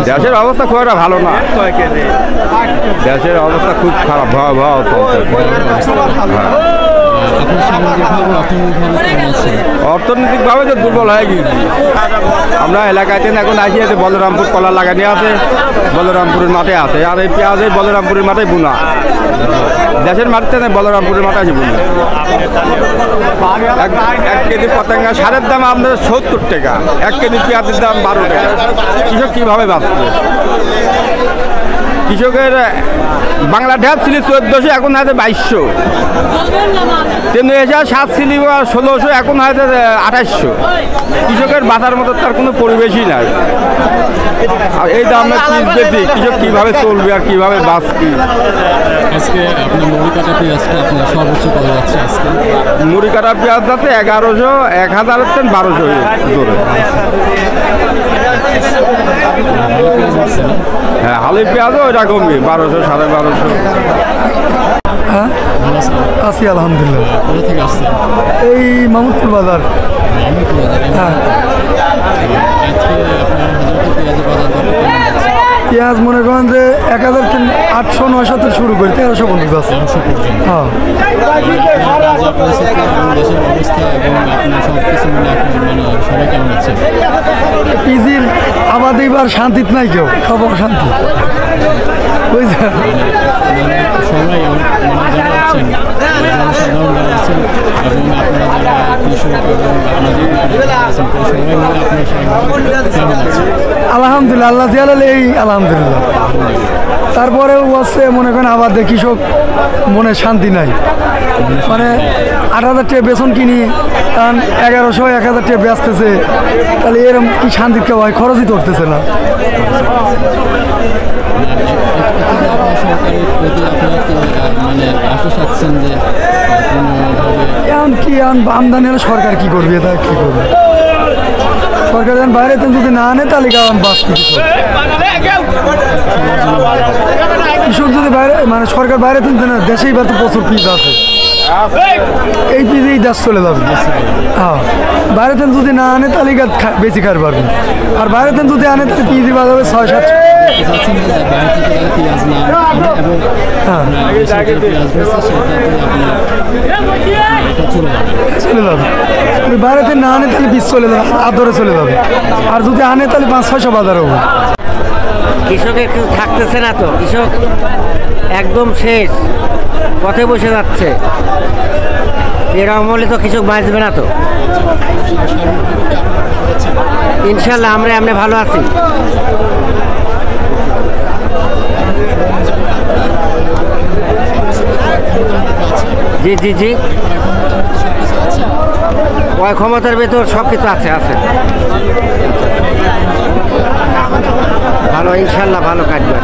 দেশের অবস্থা খুব একটা ভালো না, দেশের অবস্থা খুব খারাপ, ভয়াবহ চলছে। অর্থনৈতিকভাবে তো দুর্বল হয়ে গেছি আমরা। এলাকাতে এখন আসি আছে বলরামপুর কলা লাগানি আছে, বলরামপুরের মাঠে আছে, আর এই পেঁয়াজ এই বলরামপুরের মাঠে বুনা, দেশের মাঠে নেই, বলরামপুরের মাঠে আছে বুনা। 1 কেজি পতেঙ্গা সারের দাম আমাদের 70 টাকা, 1 কেজি পেঁয়াজের দাম 12 টাকা। কৃষক কীভাবে বাঁচবে? কৃষকের বাংলা ঢ্যাপ ছিল 1400, এখন হয়তো 2200, তেমনি এসে 7 ছিল 1600, এখন হয়তো 2800। কৃষকের বাঁচার মতো তার কোনো পরিবেশই নাই। আর এই দামে বেশি, কৃষক কীভাবে চলবে আর কীভাবে বাঁচবে? আজকে আপনার মুড়ি কাটা পেঁয়াজটা আপনার সর্বোচ্চ কত যাচ্ছে আজকে? মুড়ি কাটা পেঁয়াজ যাচ্ছে 1100, 1000 থেকে 1200 জোরে। হ্যাঁ, হালি পেঁয়াজও ওইরকমই 1200, 1250। হ্যাঁ আছি আলহামদুলিল্লাহ। কোথা থেকে আসছেন? এই মামুদপুর বাজার। মামুদপুর বাজার। হ্যাঁ, আজকে আপনার পেঁয়াজের বাজার দর কেমন যাচ্ছে? পেঁয়াজ মনে করেন যে 1800-900 থেকে শুরু করে 1300 পর্যন্ত আছে। 1300 পর্যন্ত। হ্যাঁ, বাজার পরিস্থিতি এবং দেশের অবস্থা এবং আপনার সব কিছু মিলে এখন মানে সবাই কেমন আছে? পিজির আবাদ এবার শান্তিতে নাই, কেউ সব অশান্তি, বুঝছেন? সবাই মানে যারা আছেন জনসাধারণ যারা আছেন এবং আপনারা যারা কৃষক এবং আপনাদের আছেন সবাই মিলে আপনার কেমন আছে? আলহামদুলিল্লাহ, আল্লাহ জিয়ালালে এই আলহামদুলিল্লাহ। তারপরেও আছে মনে করেন আবাদে কৃষক মনে শান্তি নাই, মানে 8000 টাকা বেতন কিনি, কারণ 1100-1000 টাকা বেচতেছে, তাহলে এরকম কি শান্তি কেউ হয়? খরচই করতেছে না। সরকারের প্রতি আপনার মানে আশা চাচ্ছেন যে কোনোভাবে এখন কি আমদানি হলে সরকার কি করবে? এটা কি করবে? সরকার যখন বাইরে যদি না আনে তাহলে কেমন বাঁচবে কৃষক? যদি বাইরে মানে সরকার বাইরে না, দেশেই বা তো প্রচুর পিস আছে, এই পিসেই দেশ চলে যাবে। হ্যাঁ, বাইরে যদি না আনে তাহলে বেশি খার পারবে, আর বাইরে যদি আনে তাহলে পিসি বাজাবে 6-7। চলে যাবে, বাইরেতে না আনে তাহলে পিস চলে যাবে, আদরে চলে যাবে, আর যদি আনে তাহলে 500-600 বাজার হবে। কৃষকের কিছু থাকতেছে না তো, কৃষক একদম শেষ পথে বসে যাচ্ছে। এরকম হলে তো কৃষক বাঁচবে না তো। ইনশাল্লাহ আমরা এমনি ভালো আছি। জি জি জি, ওই ক্ষমতার ভেতর সব কিছু আছে আছে ভালো, ইনশাল্লাহ ভালো কাটবে।